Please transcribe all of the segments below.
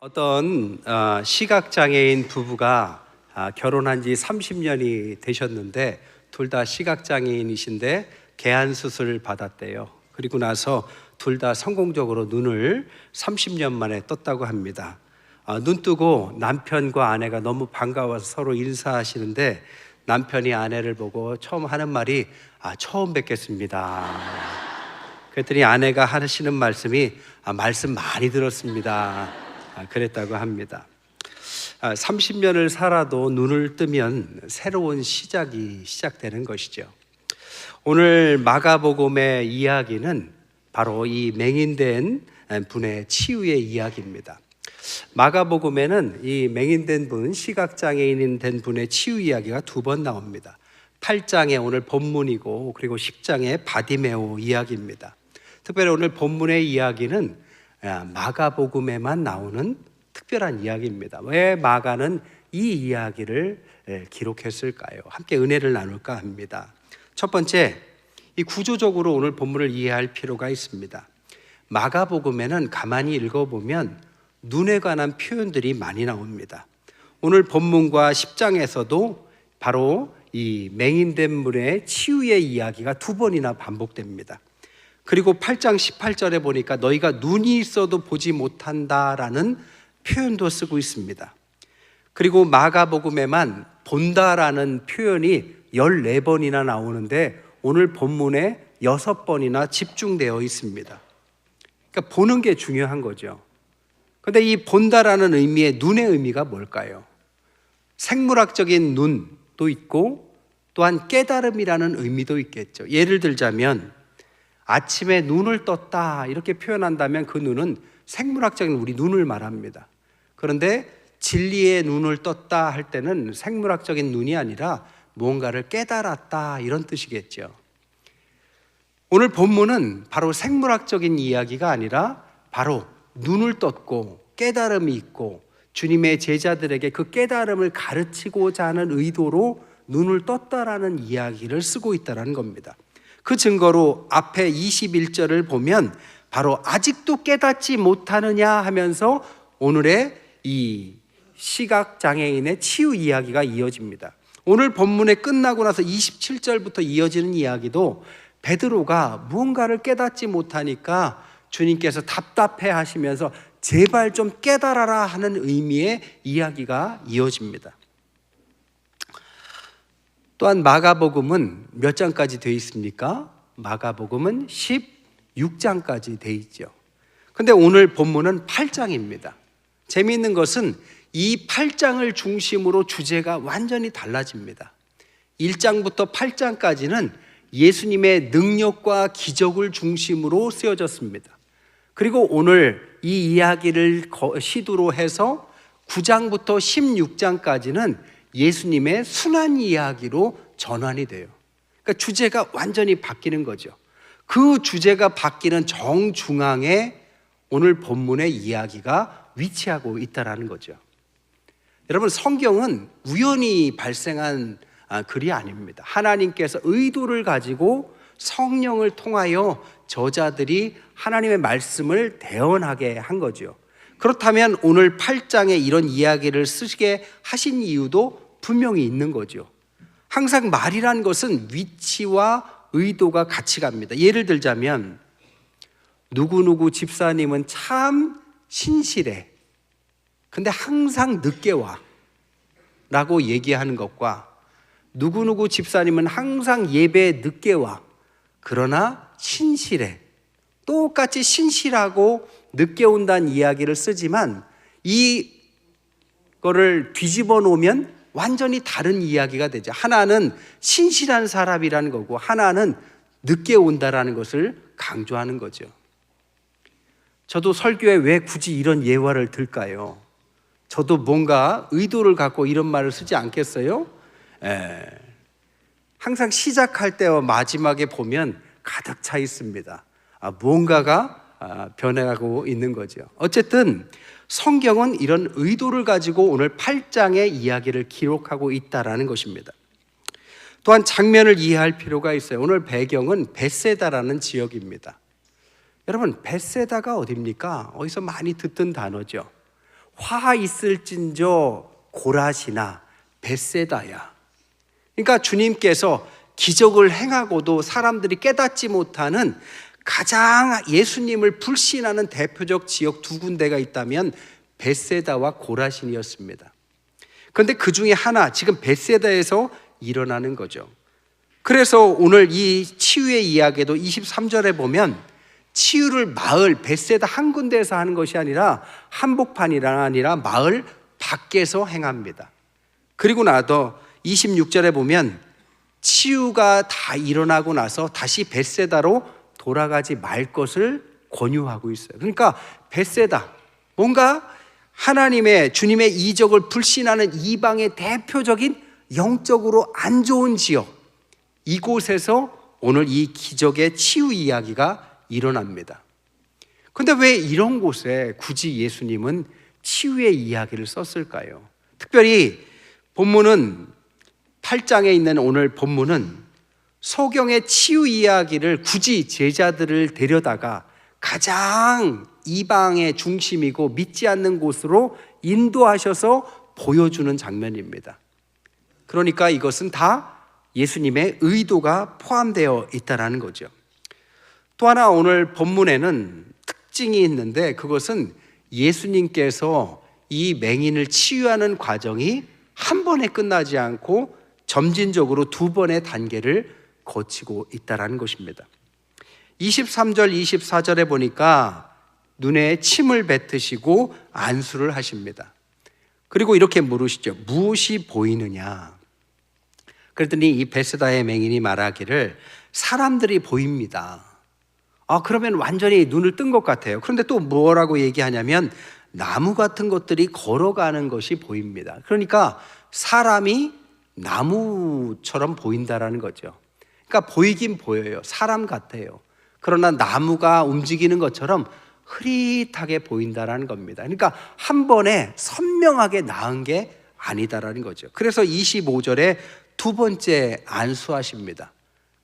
어떤 시각장애인 부부가 결혼한 지 30년이 되셨는데 둘 다 시각장애인이신데 개안 수술을 받았대요. 그리고 나서 둘 다 성공적으로 눈을 30년 만에 떴다고 합니다. 눈 뜨고 남편과 아내가 너무 반가워서 서로 인사하시는데 남편이 아내를 보고 처음 하는 말이 처음 뵙겠습니다. 그랬더니 아내가 하시는 말씀이 말씀 많이 들었습니다. 그랬다고 합니다. 30년을 살아도 눈을 뜨면 새로운 시작이 시작되는 것이죠. 오늘 마가복음의 이야기는 바로 이 맹인된 분의 치유의 이야기입니다. 마가복음에는 이 맹인된 분, 시각장애인인 된 분의 치유 이야기가 두 번 나옵니다. 8장에 오늘 본문이고 그리고 10장에 바디메오 이야기입니다. 특별히 오늘 본문의 이야기는 마가복음에만 나오는 특별한 이야기입니다. 왜 마가는 이 이야기를 기록했을까요? 함께 은혜를 나눌까 합니다. 첫 번째, 이 구조적으로 오늘 본문을 이해할 필요가 있습니다. 마가복음에는 가만히 읽어보면 눈에 관한 표현들이 많이 나옵니다. 오늘 본문과 10장에서도 바로 이 맹인된 분의 치유의 이야기가 두 번이나 반복됩니다. 그리고 8장 18절에 보니까 너희가 눈이 있어도 보지 못한다라는 표현도 쓰고 있습니다. 그리고 마가복음에만 본다라는 표현이 14번이나 나오는데 오늘 본문에 6번이나 집중되어 있습니다. 그러니까 보는 게 중요한 거죠. 그런데 이 본다라는 의미의 눈의 의미가 뭘까요? 생물학적인 눈도 있고 또한 깨달음이라는 의미도 있겠죠. 예를 들자면 아침에 눈을 떴다 이렇게 표현한다면 그 눈은 생물학적인 우리 눈을 말합니다. 그런데 진리의 눈을 떴다 할 때는 생물학적인 눈이 아니라 무언가를 깨달았다 이런 뜻이겠죠. 오늘 본문은 바로 생물학적인 이야기가 아니라 바로 눈을 떴고 깨달음이 있고 주님의 제자들에게 그 깨달음을 가르치고자 하는 의도로 눈을 떴다라는 이야기를 쓰고 있다는 겁니다. 그 증거로 앞에 21절을 보면 바로 아직도 깨닫지 못하느냐 하면서 오늘의 이 시각장애인의 치유 이야기가 이어집니다. 오늘 본문에 끝나고 나서 27절부터 이어지는 이야기도 베드로가 무언가를 깨닫지 못하니까 주님께서 답답해 하시면서 제발 좀 깨달아라 하는 의미의 이야기가 이어집니다. 또한 마가복음은 몇 장까지 되어 있습니까? 마가복음은 16장까지 되어 있죠. 그런데 오늘 본문은 8장입니다. 재미있는 것은 이 8장을 중심으로 주제가 완전히 달라집니다. 1장부터 8장까지는 예수님의 능력과 기적을 중심으로 쓰여졌습니다. 그리고 오늘 이 이야기를 시두로 해서 9장부터 16장까지는 예수님의 순환 이야기로 전환이 돼요. 그러니까 주제가 완전히 바뀌는 거죠. 그 주제가 바뀌는 정중앙에 오늘 본문의 이야기가 위치하고 있다는 거죠. 여러분, 성경은 우연히 발생한 글이 아닙니다. 하나님께서 의도를 가지고 성령을 통하여 저자들이 하나님의 말씀을 대언하게 한 거죠. 그렇다면 오늘 8장에 이런 이야기를 쓰게 하신 이유도 분명히 있는 거죠. 항상 말이란 것은 위치와 의도가 같이 갑니다. 예를 들자면 누구누구 집사님은 참 신실해. 근데 항상 늦게 와 라고 얘기하는 것과 누구누구 집사님은 항상 예배에 늦게 와. 그러나 신실해. 똑같이 신실하고 늦게 온다는 이야기를 쓰지만 이거를 뒤집어 놓으면 완전히 다른 이야기가 되죠. 하나는 신실한 사람이라는 거고 하나는 늦게 온다라는 것을 강조하는 거죠. 저도 설교에 왜 굳이 이런 예화를 들까요? 저도 뭔가 의도를 갖고 이런 말을 쓰지 않겠어요? 항상 시작할 때와 마지막에 보면 가득 차 있습니다. 무언가가 변해가고 있는 거죠. 어쨌든 성경은 이런 의도를 가지고 오늘 8장의 이야기를 기록하고 있다는 것입니다. 또한 장면을 이해할 필요가 있어요. 오늘 배경은 벳세다라는 지역입니다. 여러분, 벳세다가 어디입니까? 어디서 많이 듣던 단어죠. 화 있을진저 고라시나 벳세다야. 그러니까 주님께서 기적을 행하고도 사람들이 깨닫지 못하는 가장 예수님을 불신하는 대표적 지역 두 군데가 있다면 벳세다와 고라신이었습니다. 그런데 그 중에 하나, 지금 벳세다에서 일어나는 거죠. 그래서 오늘 이 치유의 이야기도 23절에 보면 치유를 마을 벳세다 한 군데에서 하는 것이 아니라 한복판이라 아니라 마을 밖에서 행합니다. 그리고 나도 26절에 보면 치유가 다 일어나고 나서 다시 벳세다로 돌아가지 말 것을 권유하고 있어요. 그러니까 벳세다, 뭔가 하나님의 주님의 이적을 불신하는 이방의 대표적인 영적으로 안 좋은 지역, 이곳에서 오늘 이 기적의 치유 이야기가 일어납니다. 그런데 왜 이런 곳에 굳이 예수님은 치유의 이야기를 썼을까요? 특별히 본문은 8장에 있는 오늘 본문은 소경의 치유 이야기를 굳이 제자들을 데려다가 가장 이방의 중심이고 믿지 않는 곳으로 인도하셔서 보여주는 장면입니다. 그러니까 이것은 다 예수님의 의도가 포함되어 있다는 거죠. 또 하나 오늘 본문에는 특징이 있는데 그것은 예수님께서 이 맹인을 치유하는 과정이 한 번에 끝나지 않고 점진적으로 두 번의 단계를 거치고 있다는 것입니다. 23절, 24절에 보니까 눈에 침을 뱉으시고 안수를 하십니다. 그리고 이렇게 물으시죠. 무엇이 보이느냐? 그랬더니 이 벳세다의 맹인이 말하기를 사람들이 보입니다. 그러면 완전히 눈을 뜬 것 같아요. 그런데 또 뭐라고 얘기하냐면 나무 같은 것들이 걸어가는 것이 보입니다. 그러니까 사람이 나무처럼 보인다라는 거죠. 그러니까 보이긴 보여요. 사람 같아요. 그러나 나무가 움직이는 것처럼 흐릿하게 보인다라는 겁니다. 그러니까 한 번에 선명하게 나은 게 아니다라는 거죠. 그래서 25절에 두 번째 안수하십니다.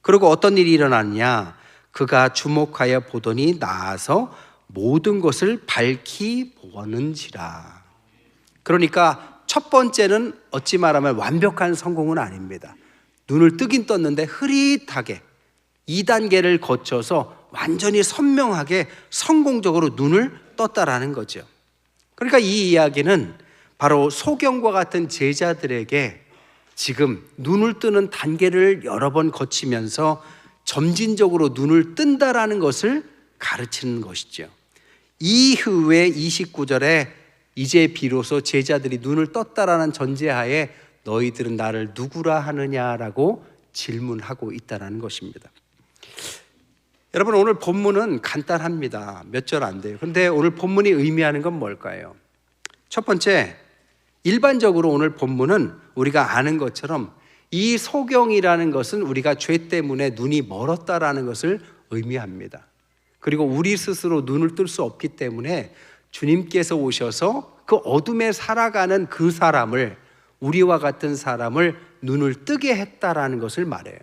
그리고 어떤 일이 일어났냐? 그가 주목하여 보더니 나아서 모든 것을 밝히 보는지라. 그러니까 첫 번째는 어찌 말하면 완벽한 성공은 아닙니다. 눈을 뜨긴 떴는데 흐릿하게 2단계를 거쳐서 완전히 선명하게 성공적으로 눈을 떴다라는 거죠. 그러니까 이 이야기는 바로 소경과 같은 제자들에게 지금 눈을 뜨는 단계를 여러 번 거치면서 점진적으로 눈을 뜬다라는 것을 가르치는 것이죠. 이후에 29절에 이제 비로소 제자들이 눈을 떴다라는 전제하에 너희들은 나를 누구라 하느냐라고 질문하고 있다는 것입니다. 여러분, 오늘 본문은 간단합니다. 몇 절 안 돼요. 그런데 오늘 본문이 의미하는 건 뭘까요? 첫 번째, 일반적으로 오늘 본문은 우리가 아는 것처럼 이 소경이라는 것은 우리가 죄 때문에 눈이 멀었다라는 것을 의미합니다. 그리고 우리 스스로 눈을 뜰 수 없기 때문에 주님께서 오셔서 그 어둠에 살아가는 그 사람을, 우리와 같은 사람을 눈을 뜨게 했다라는 것을 말해요.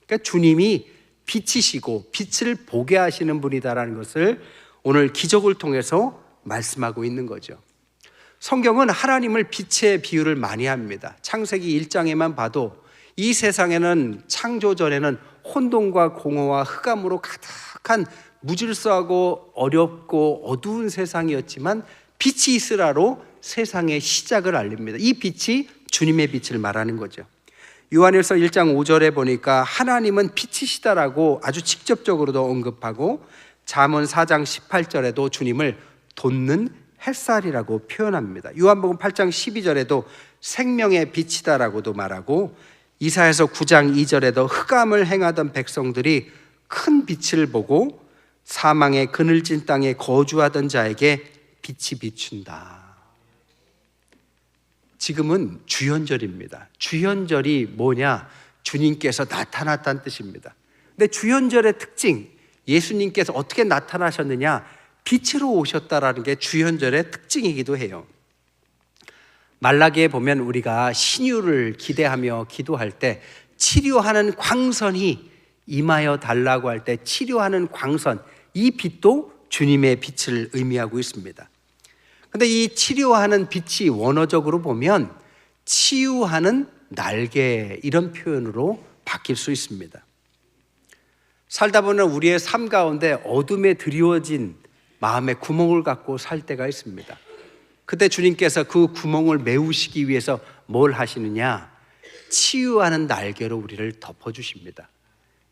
그러니까 주님이 빛이시고 빛을 보게 하시는 분이다라는 것을 오늘 기적을 통해서 말씀하고 있는 거죠. 성경은 하나님을 빛의 비유를 많이 합니다. 창세기 1장에만 봐도 이 세상에는 창조 전에는 혼돈과 공허와 흑암으로 가득한 무질서하고 어렵고 어두운 세상이었지만 빛이 있으라로 세상의 시작을 알립니다. 이 빛이 주님의 빛을 말하는 거죠. 요한일서 1장 5절에 보니까 하나님은 빛이시다라고 아주 직접적으로도 언급하고 잠언 4장 18절에도 주님을 돋는 햇살이라고 표현합니다. 요한복음 8장 12절에도 생명의 빛이다라고도 말하고 이사야서 9장 2절에도 흑암을 행하던 백성들이 큰 빛을 보고 사망의 그늘진 땅에 거주하던 자에게 빛이 비춘다. 지금은 주현절입니다. 주현절이 뭐냐? 주님께서 나타났다는 뜻입니다. 근데 주현절의 특징, 예수님께서 어떻게 나타나셨느냐? 빛으로 오셨다라는 게 주현절의 특징이기도 해요. 말라기에 보면 우리가 신유를 기대하며 기도할 때 치료하는 광선이 임하여 달라고 할 때 치료하는 광선, 이 빛도 주님의 빛을 의미하고 있습니다. 근데 이 치료하는 빛이 원어적으로 보면 치유하는 날개, 이런 표현으로 바뀔 수 있습니다. 살다 보면 우리의 삶 가운데 어둠에 드리워진 마음의 구멍을 갖고 살 때가 있습니다. 그때 주님께서 그 구멍을 메우시기 위해서 뭘 하시느냐? 치유하는 날개로 우리를 덮어주십니다.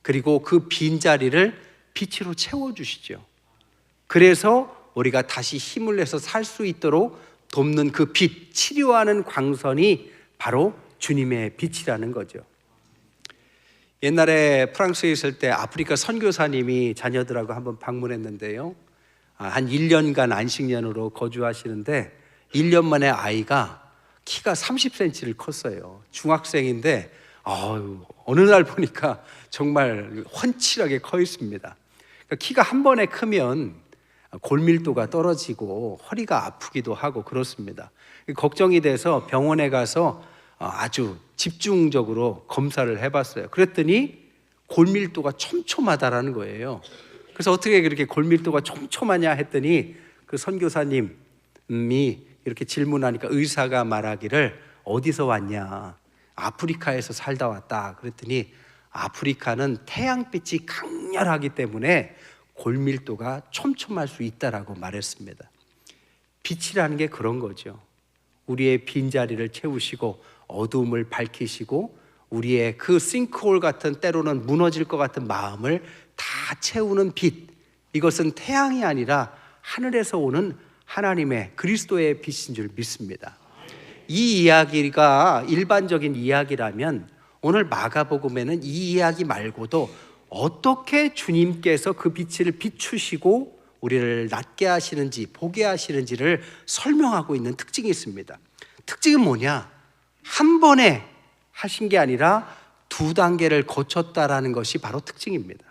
그리고 그 빈자리를 빛으로 채워주시죠. 그래서 우리가 다시 힘을 내서 살 수 있도록 돕는 그 빛, 치료하는 광선이 바로 주님의 빛이라는 거죠. 옛날에 프랑스에 있을 때 아프리카 선교사님이 자녀들하고 한번 방문했는데요, 한 1년간 안식년으로 거주하시는데 1년 만에 아이가 키가 30cm를 컸어요. 중학생인데 어느 날 보니까 정말 훤칠하게 커 있습니다. 그러니까 키가 한 번에 크면 골밀도가 떨어지고 허리가 아프기도 하고 그렇습니다. 걱정이 돼서 병원에 가서 아주 집중적으로 검사를 해봤어요. 그랬더니 골밀도가 촘촘하다라는 거예요. 그래서 어떻게 그렇게 골밀도가 촘촘하냐 했더니 그 선교사님이 이렇게 질문하니까 의사가 말하기를 어디서 왔냐? 아프리카에서 살다 왔다. 그랬더니 아프리카는 태양빛이 강렬하기 때문에 골밀도가 촘촘할 수 있다라고 말했습니다. 빛이라는 게 그런 거죠. 우리의 빈자리를 채우시고 어두움을 밝히시고 우리의 그 싱크홀 같은, 때로는 무너질 것 같은 마음을 다 채우는 빛, 이것은 태양이 아니라 하늘에서 오는 하나님의 그리스도의 빛인 줄 믿습니다. 이 이야기가 일반적인 이야기라면 오늘 마가복음에는 이 이야기 말고도 어떻게 주님께서 그 빛을 비추시고 우리를 낫게 하시는지, 보게 하시는지를 설명하고 있는 특징이 있습니다. 특징은 뭐냐? 한 번에 하신 게 아니라 2단계를 거쳤다라는 것이 바로 특징입니다.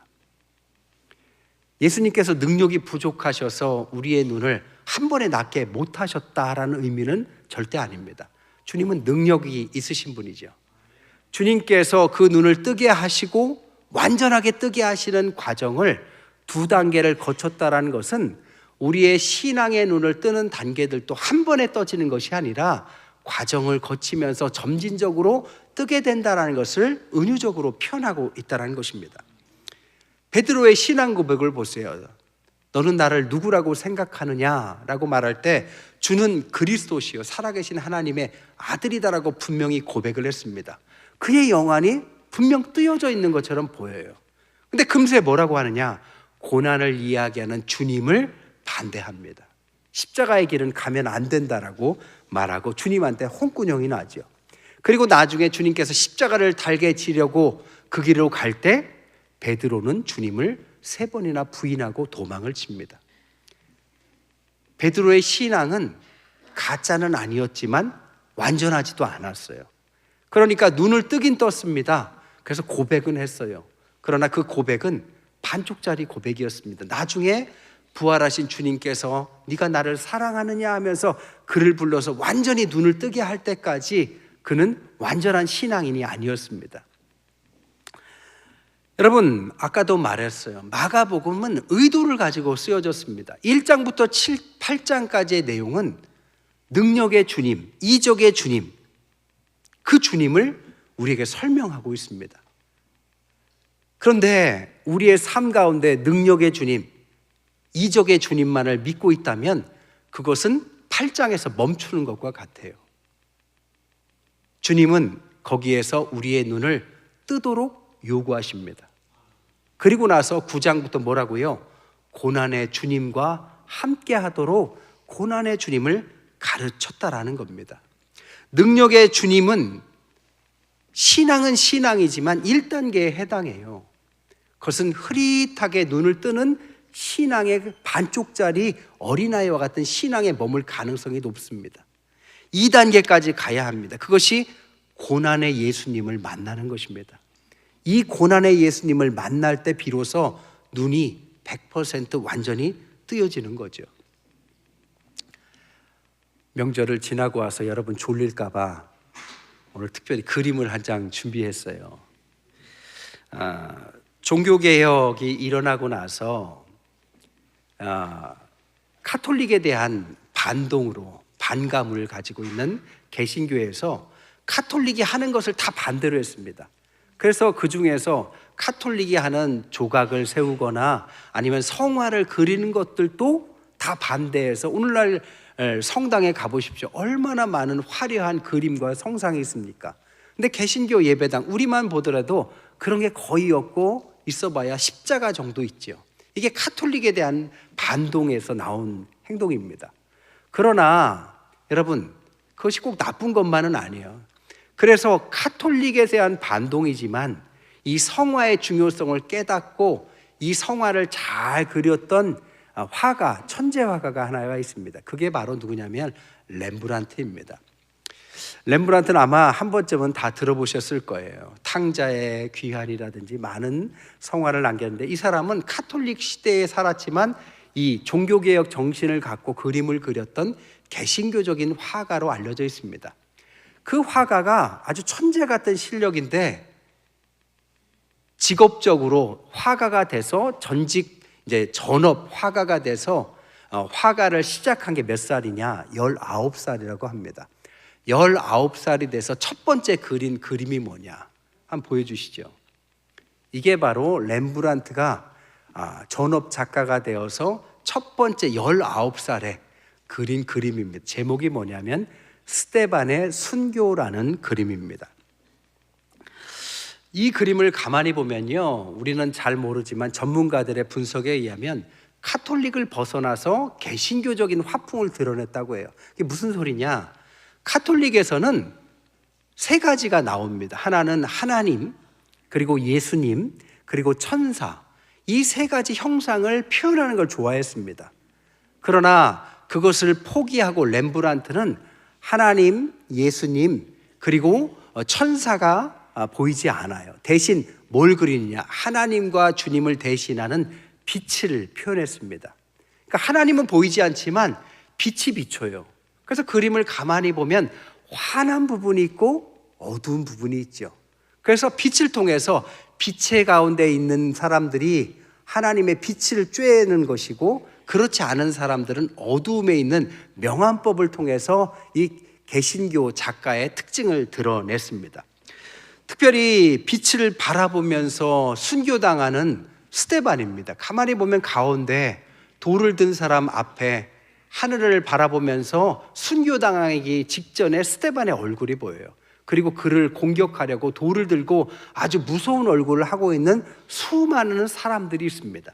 예수님께서 능력이 부족하셔서 우리의 눈을 한 번에 낫게 못하셨다라는 의미는 절대 아닙니다. 주님은 능력이 있으신 분이죠. 주님께서 그 눈을 뜨게 하시고 완전하게 뜨게 하시는 과정을 2단계를 거쳤다라는 것은 우리의 신앙의 눈을 뜨는 단계들도 한 번에 떠지는 것이 아니라 과정을 거치면서 점진적으로 뜨게 된다는 것을 은유적으로 표현하고 있다는 것입니다. 베드로의 신앙 고백을 보세요. 너는 나를 누구라고 생각하느냐라고 말할 때 주는 그리스도시요 살아계신 하나님의 아들이다라고 분명히 고백을 했습니다. 그의 영안이 분명 뜨여져 있는 것처럼 보여요. 근데 금세 뭐라고 하느냐? 고난을 이야기하는 주님을 반대합니다. 십자가의 길은 가면 안 된다라고 말하고 주님한테 홍군형이 나죠. 그리고 나중에 주님께서 십자가를 달게 지려고 그 길로 갈 때 베드로는 주님을 3번이나 부인하고 도망을 칩니다. 베드로의 신앙은 가짜는 아니었지만 완전하지도 않았어요. 그러니까 눈을 뜨긴 떴습니다. 그래서 고백은 했어요. 그러나 그 고백은 반쪽짜리 고백이었습니다. 나중에 부활하신 주님께서 네가 나를 사랑하느냐 하면서 그를 불러서 완전히 눈을 뜨게 할 때까지 그는 완전한 신앙인이 아니었습니다. 여러분, 아까도 말했어요. 마가복음은 의도를 가지고 쓰여졌습니다. 1장부터 8장까지의 내용은 능력의 주님, 이적의 주님, 그 주님을 우리에게 설명하고 있습니다. 그런데 우리의 삶 가운데 능력의 주님, 이적의 주님만을 믿고 있다면 그것은 8장에서 멈추는 것과 같아요. 주님은 거기에서 우리의 눈을 뜨도록 요구하십니다. 그리고 나서 9장부터 뭐라고요? 고난의 주님과 함께 하도록 고난의 주님을 가르쳤다라는 겁니다. 능력의 주님은 신앙은 신앙이지만 1단계에 해당해요. 그것은 흐릿하게 눈을 뜨는 신앙의 반쪽짜리 어린아이와 같은 신앙에 머물 가능성이 높습니다. 2단계까지 가야 합니다. 그것이 고난의 예수님을 만나는 것입니다. 이 고난의 예수님을 만날 때 비로소 눈이 100% 완전히 뜨여지는 거죠. 명절을 지나고 와서 여러분 졸릴까 봐 오늘 특별히 그림을 한 장 준비했어요. 종교개혁이 일어나고 나서 카톨릭에 대한 반동으로 반감을 가지고 있는 개신교에서 카톨릭이 하는 것을 다 반대로 했습니다. 그래서 그 중에서 카톨릭이 하는 조각을 세우거나 아니면 성화를 그리는 것들도 다 반대해서 오늘날 성당에 가보십시오. 얼마나 많은 화려한 그림과 성상이 있습니까? 근데 개신교 예배당 우리만 보더라도 그런 게 거의 없고 있어봐야 십자가 정도 있죠. 이게 카톨릭에 대한 반동에서 나온 행동입니다. 그러나 여러분, 그것이 꼭 나쁜 것만은 아니에요. 그래서 카톨릭에 대한 반동이지만 이 성화의 중요성을 깨닫고 이 성화를 잘 그렸던 화가, 천재 화가가 하나가 있습니다. 그게 바로 누구냐면 렘브란트입니다. 렘브란트는 아마 한 번쯤은 다 들어보셨을 거예요. 탕자의 귀환이라든지 많은 성화를 남겼는데, 이 사람은 카톨릭 시대에 살았지만 이 종교개혁 정신을 갖고 그림을 그렸던 개신교적인 화가로 알려져 있습니다. 그 화가가 아주 천재 같은 실력인데 직업적으로 화가가 돼서 전업 화가가 돼서 화가를 시작한 게 몇 살이냐? 19살이라고 합니다. 19살이 돼서 첫 번째 그린 그림이 뭐냐? 한번 보여주시죠. 이게 바로 렘브란트가 전업 작가가 되어서 첫 번째 19살에 그린 그림입니다. 제목이 뭐냐면 스테반의 순교라는 그림입니다. 이 그림을 가만히 보면요, 우리는 잘 모르지만 전문가들의 분석에 의하면 카톨릭을 벗어나서 개신교적인 화풍을 드러냈다고 해요. 이게 무슨 소리냐? 카톨릭에서는 세 가지가 나옵니다. 하나는 하나님, 그리고 예수님, 그리고 천사. 이 세 가지 형상을 표현하는 걸 좋아했습니다. 그러나 그것을 포기하고 렘브란트는 하나님, 예수님, 그리고 천사가 보이지 않아요. 대신 뭘 그리느냐? 하나님과 주님을 대신하는 빛을 표현했습니다. 그러니까 하나님은 보이지 않지만 빛이 비춰요. 그래서 그림을 가만히 보면 환한 부분이 있고 어두운 부분이 있죠. 그래서 빛을 통해서 빛의 가운데 있는 사람들이 하나님의 빛을 쬐는 것이고, 그렇지 않은 사람들은 어두움에 있는 명암법을 통해서 이 개신교 작가의 특징을 드러냈습니다. 특별히 빛을 바라보면서 순교당하는 스테반입니다. 가만히 보면 가운데 돌을 든 사람 앞에 하늘을 바라보면서 순교당하기 직전에 스테반의 얼굴이 보여요. 그리고 그를 공격하려고 돌을 들고 아주 무서운 얼굴을 하고 있는 수많은 사람들이 있습니다.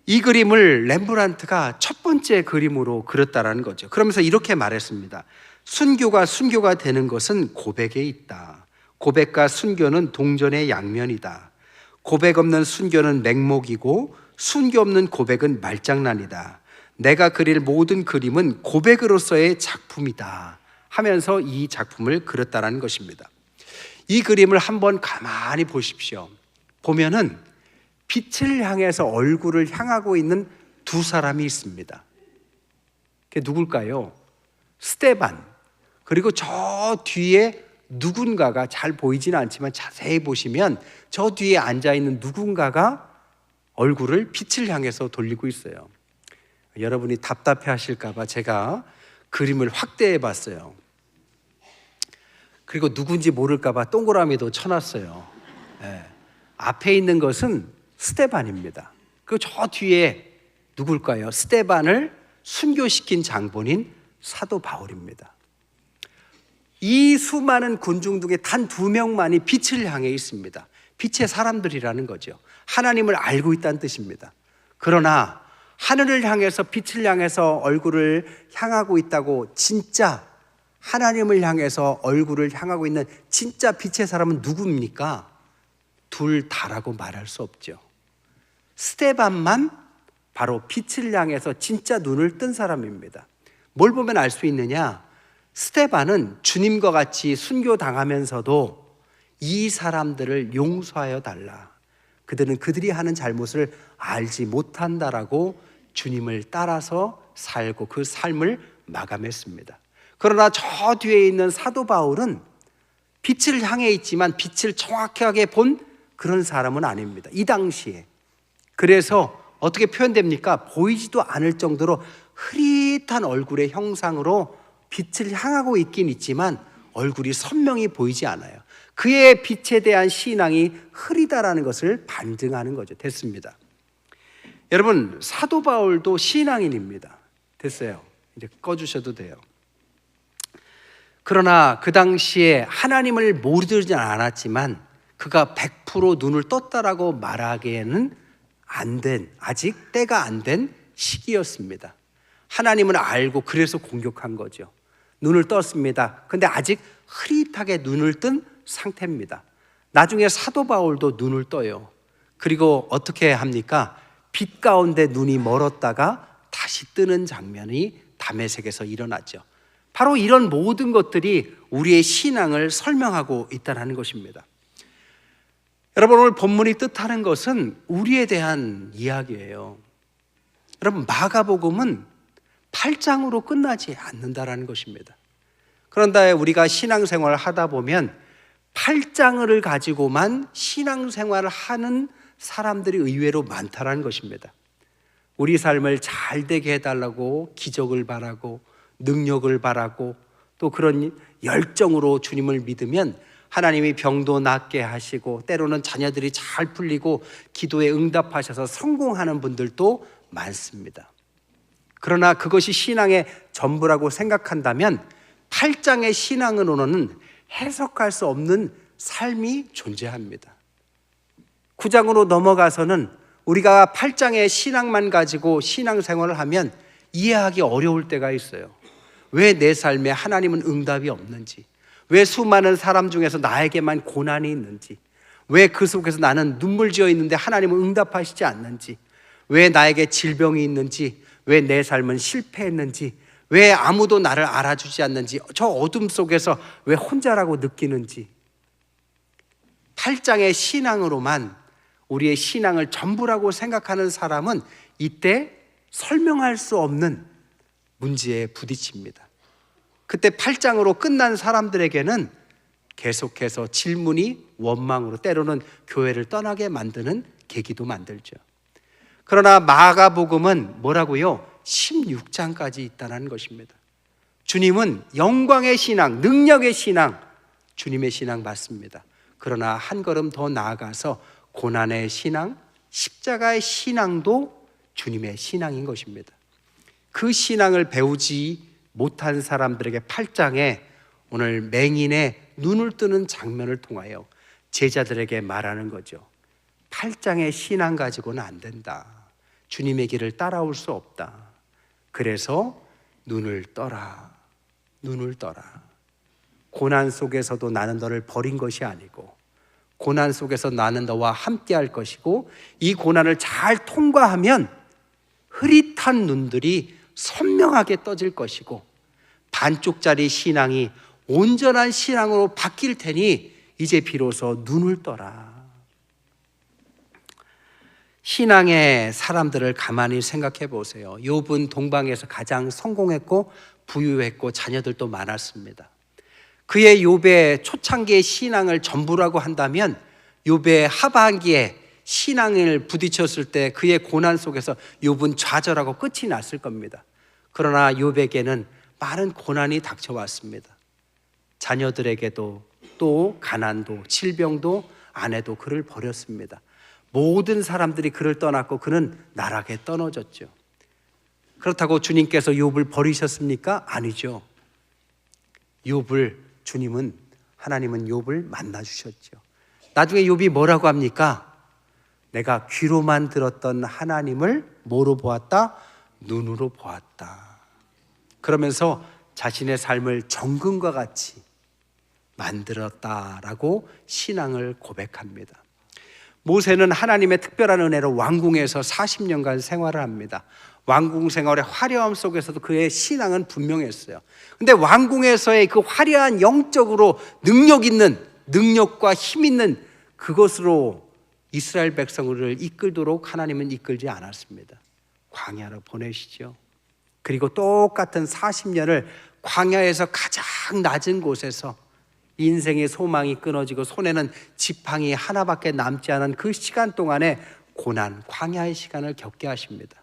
이 그림을 렘브란트가 첫 번째 그림으로 그렸다는 거죠. 그러면서 이렇게 말했습니다. 순교가 되는 것은 고백에 있다. 고백과 순교는 동전의 양면이다. 고백 없는 순교는 맹목이고 순교 없는 고백은 말장난이다. 내가 그릴 모든 그림은 고백으로서의 작품이다 하면서 이 작품을 그렸다는 것입니다. 이 그림을 한번 가만히 보십시오. 보면은 빛을 향해서 얼굴을 향하고 있는 두 사람이 있습니다. 그게 누굴까요? 스테반, 그리고 저 뒤에 누군가가 잘 보이지는 않지만 자세히 보시면 저 뒤에 앉아있는 누군가가 얼굴을 빛을 향해서 돌리고 있어요. 여러분이 답답해 하실까봐 제가 그림을 확대해 봤어요. 그리고 누군지 모를까봐 동그라미도 쳐놨어요. 네. 앞에 있는 것은 스테반입니다. 그리고 저 뒤에 누굴까요? 스테반을 순교시킨 장본인 사도 바울입니다. 이 수많은 군중 중에 단 2명만이 빛을 향해 있습니다. 빛의 사람들이라는 거죠. 하나님을 알고 있다는 뜻입니다. 그러나 하늘을 향해서 빛을 향해서 얼굴을 향하고 있다고, 진짜 하나님을 향해서 얼굴을 향하고 있는 진짜 빛의 사람은 누구입니까? 둘 다라고 말할 수 없죠. 스테반만 바로 빛을 향해서 진짜 눈을 뜬 사람입니다. 뭘 보면 알 수 있느냐? 스테반은 주님과 같이 순교당하면서도 이 사람들을 용서하여 달라, 그들은 그들이 하는 잘못을 알지 못한다라고 주님을 따라서 살고 그 삶을 마감했습니다. 그러나 저 뒤에 있는 사도 바울은 빛을 향해 있지만 빛을 정확하게 본 그런 사람은 아닙니다, 이 당시에. 그래서 어떻게 표현됩니까? 보이지도 않을 정도로 흐릿한 얼굴의 형상으로 빛을 향하고 있긴 있지만 얼굴이 선명히 보이지 않아요. 그의 빛에 대한 신앙이 흐리다라는 것을 반증하는 거죠. 됐습니다. 여러분, 사도 바울도 신앙인입니다. 됐어요. 이제 꺼주셔도 돼요. 그러나 그 당시에 하나님을 모르지 않았지만 그가 100% 눈을 떴다라고 말하기에는 아직 때가 안 된 시기였습니다. 하나님을 알고 그래서 공격한 거죠. 눈을 떴습니다. 근데 아직 흐릿하게 눈을 뜬 상태입니다. 나중에 사도 바울도 눈을 떠요. 그리고 어떻게 합니까? 빛 가운데 눈이 멀었다가 다시 뜨는 장면이 다메섹에서 일어났죠. 바로 이런 모든 것들이 우리의 신앙을 설명하고 있다는 것입니다. 여러분, 오늘 본문이 뜻하는 것은 우리에 대한 이야기예요. 여러분, 마가복음은 8장으로 끝나지 않는다라는 것입니다. 그런데 우리가 신앙생활을 하다 보면 8장을 가지고만 신앙생활을 하는 사람들이 의외로 많다라는 것입니다. 우리 삶을 잘 되게 해달라고 기적을 바라고 능력을 바라고 또 그런 열정으로 주님을 믿으면 하나님이 병도 낫게 하시고 때로는 자녀들이 잘 풀리고 기도에 응답하셔서 성공하는 분들도 많습니다. 그러나 그것이 신앙의 전부라고 생각한다면 8장의 신앙으로는 해석할 수 없는 삶이 존재합니다. 9장으로 넘어가서는 우리가 8장의 신앙만 가지고 신앙생활을 하면 이해하기 어려울 때가 있어요. 왜 내 삶에 하나님은 응답이 없는지, 왜 수많은 사람 중에서 나에게만 고난이 있는지, 왜 그 속에서 나는 눈물 지어 있는데 하나님은 응답하시지 않는지, 왜 나에게 질병이 있는지, 왜 내 삶은 실패했는지, 왜 아무도 나를 알아주지 않는지, 저 어둠 속에서 왜 혼자라고 느끼는지. 8장의 신앙으로만 우리의 신앙을 전부라고 생각하는 사람은 이때 설명할 수 없는 문제에 부딪힙니다. 그때 8장으로 끝난 사람들에게는 계속해서 질문이 원망으로 때로는 교회를 떠나게 만드는 계기도 만들죠. 그러나 마가복음은 뭐라고요? 16장까지 있다는 것입니다. 주님은 영광의 신앙, 능력의 신앙, 주님의 신앙 맞습니다. 그러나 한 걸음 더 나아가서 고난의 신앙, 십자가의 신앙도 주님의 신앙인 것입니다. 그 신앙을 배우지 못한 사람들에게 8장에 오늘 맹인의 눈을 뜨는 장면을 통하여 제자들에게 말하는 거죠. 8장의 신앙 가지고는 안 된다. 주님의 길을 따라올 수 없다. 그래서 눈을 떠라. 눈을 떠라. 고난 속에서도 나는 너를 버린 것이 아니고 고난 속에서 나는 너와 함께 할 것이고 이 고난을 잘 통과하면 흐릿한 눈들이 선명하게 떠질 것이고 반쪽짜리 신앙이 온전한 신앙으로 바뀔 테니 이제 비로소 눈을 떠라. 신앙의 사람들을 가만히 생각해 보세요. 욥은 동방에서 가장 성공했고 부유했고 자녀들도 많았습니다. 그의 욥의 초창기의 신앙을 전부라고 한다면 욥의 하반기에 신앙을 부딪혔을 때 그의 고난 속에서 욥은 좌절하고 끝이 났을 겁니다. 그러나 욥에게는 많은 고난이 닥쳐왔습니다. 자녀들에게도 또 가난도 질병도 아내도 그를 버렸습니다. 모든 사람들이 그를 떠났고 그는 나락에 떨어졌죠. 그렇다고 주님께서 욥을 버리셨습니까? 아니죠. 하나님은 욥을 만나주셨죠. 나중에 욥이 뭐라고 합니까? 내가 귀로만 들었던 하나님을 뭐로 보았다? 눈으로 보았다. 그러면서 자신의 삶을 정금과 같이 만들었다라고 신앙을 고백합니다. 모세는 하나님의 특별한 은혜로 왕궁에서 40년간 생활을 합니다. 왕궁 생활의 화려함 속에서도 그의 신앙은 분명했어요. 근데 왕궁에서의 그 화려한 영적으로 능력과 힘 있는 그것으로 이스라엘 백성을 이끌도록 하나님은 이끌지 않았습니다. 광야로 보내시죠. 그리고 똑같은 40년을 광야에서 가장 낮은 곳에서 인생의 소망이 끊어지고 손에는 지팡이 하나밖에 남지 않은 그 시간 동안에 고난, 광야의 시간을 겪게 하십니다.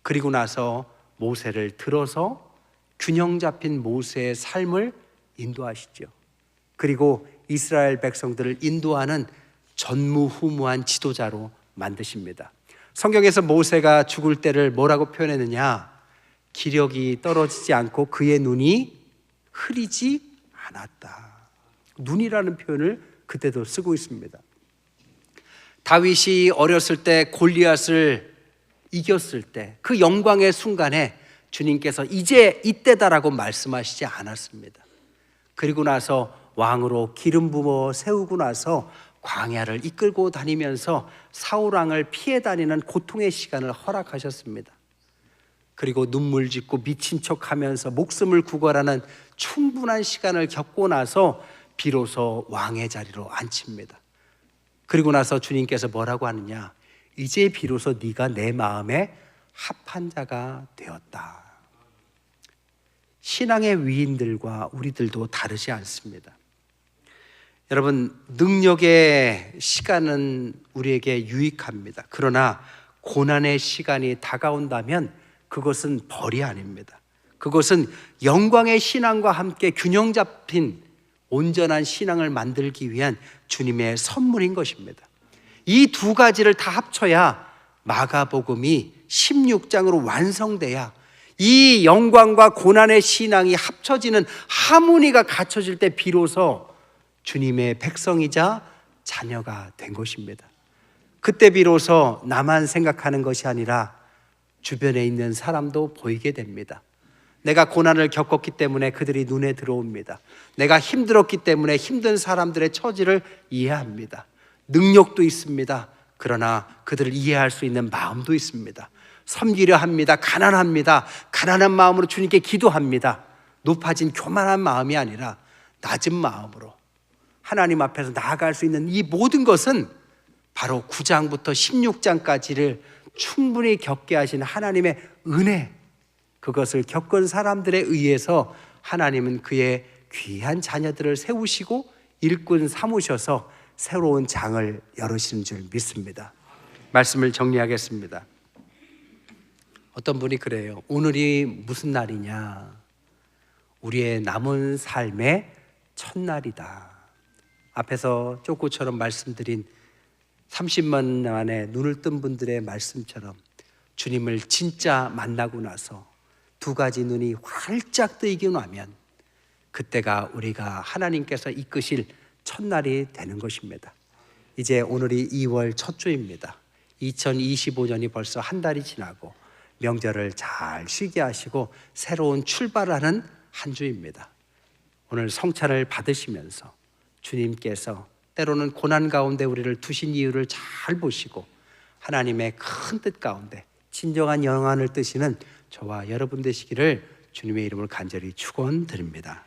그리고 나서 모세를 들어서 균형 잡힌 모세의 삶을 인도하시죠. 그리고 이스라엘 백성들을 인도하는 전무후무한 지도자로 만드십니다. 성경에서 모세가 죽을 때를 뭐라고 표현했느냐? 기력이 떨어지지 않고 그의 눈이 흐리지 않았다. 눈이라는 표현을 그때도 쓰고 있습니다. 다윗이 어렸을 때 골리앗을 이겼을 때 그 영광의 순간에 주님께서 이제 이때다라고 말씀하시지 않았습니다. 그리고 나서 왕으로 기름 부어 세우고 나서 광야를 이끌고 다니면서 사울 왕을 피해 다니는 고통의 시간을 허락하셨습니다. 그리고 눈물 짓고 미친 척하면서 목숨을 구걸하는 충분한 시간을 겪고 나서 비로소 왕의 자리로 앉힙니다. 그리고 나서 주님께서 뭐라고 하느냐? 이제 비로소 네가 내 마음에 합한 자가 되었다. 신앙의 위인들과 우리들도 다르지 않습니다. 여러분, 능력의 시간은 우리에게 유익합니다. 그러나 고난의 시간이 다가온다면 그것은 벌이 아닙니다. 그것은 영광의 신앙과 함께 균형 잡힌 온전한 신앙을 만들기 위한 주님의 선물인 것입니다. 이 두 가지를 다 합쳐야 마가복음이 16장으로 완성돼야 이 영광과 고난의 신앙이 합쳐지는 하모니가 갖춰질 때 비로소 주님의 백성이자 자녀가 된 것입니다. 그때 비로소 나만 생각하는 것이 아니라 주변에 있는 사람도 보이게 됩니다. 내가 고난을 겪었기 때문에 그들이 눈에 들어옵니다. 내가 힘들었기 때문에 힘든 사람들의 처지를 이해합니다. 능력도 있습니다. 그러나 그들을 이해할 수 있는 마음도 있습니다. 섬기려 합니다. 가난합니다. 가난한 마음으로 주님께 기도합니다. 높아진 교만한 마음이 아니라 낮은 마음으로 하나님 앞에서 나아갈 수 있는 이 모든 것은 바로 9장부터 16장까지를 충분히 겪게 하신 하나님의 은혜, 그것을 겪은 사람들에 의해서 하나님은 그의 귀한 자녀들을 세우시고 일꾼 삼으셔서 새로운 장을 열으시는 줄 믿습니다. 말씀을 정리하겠습니다. 어떤 분이 그래요. 오늘이 무슨 날이냐? 우리의 남은 삶의 첫날이다. 앞에서 쪼꼬처럼 말씀드린 30만 만에 눈을 뜬 분들의 말씀처럼 주님을 진짜 만나고 나서 두 가지 눈이 활짝 뜨이고 나면 그때가 우리가 하나님께서 이끄실 첫날이 되는 것입니다. 이제 오늘이 2월 첫 주입니다. 2025년이 벌써 한 달이 지나고 명절을 잘 쉬게 하시고 새로운 출발하는 한 주입니다. 오늘 성찬을 받으시면서 주님께서 때로는 고난 가운데 우리를 두신 이유를 잘 보시고 하나님의 큰 뜻 가운데 진정한 영안을 뜨시는 저와 여러분 되시기를 주님의 이름으로 간절히 축원드립니다.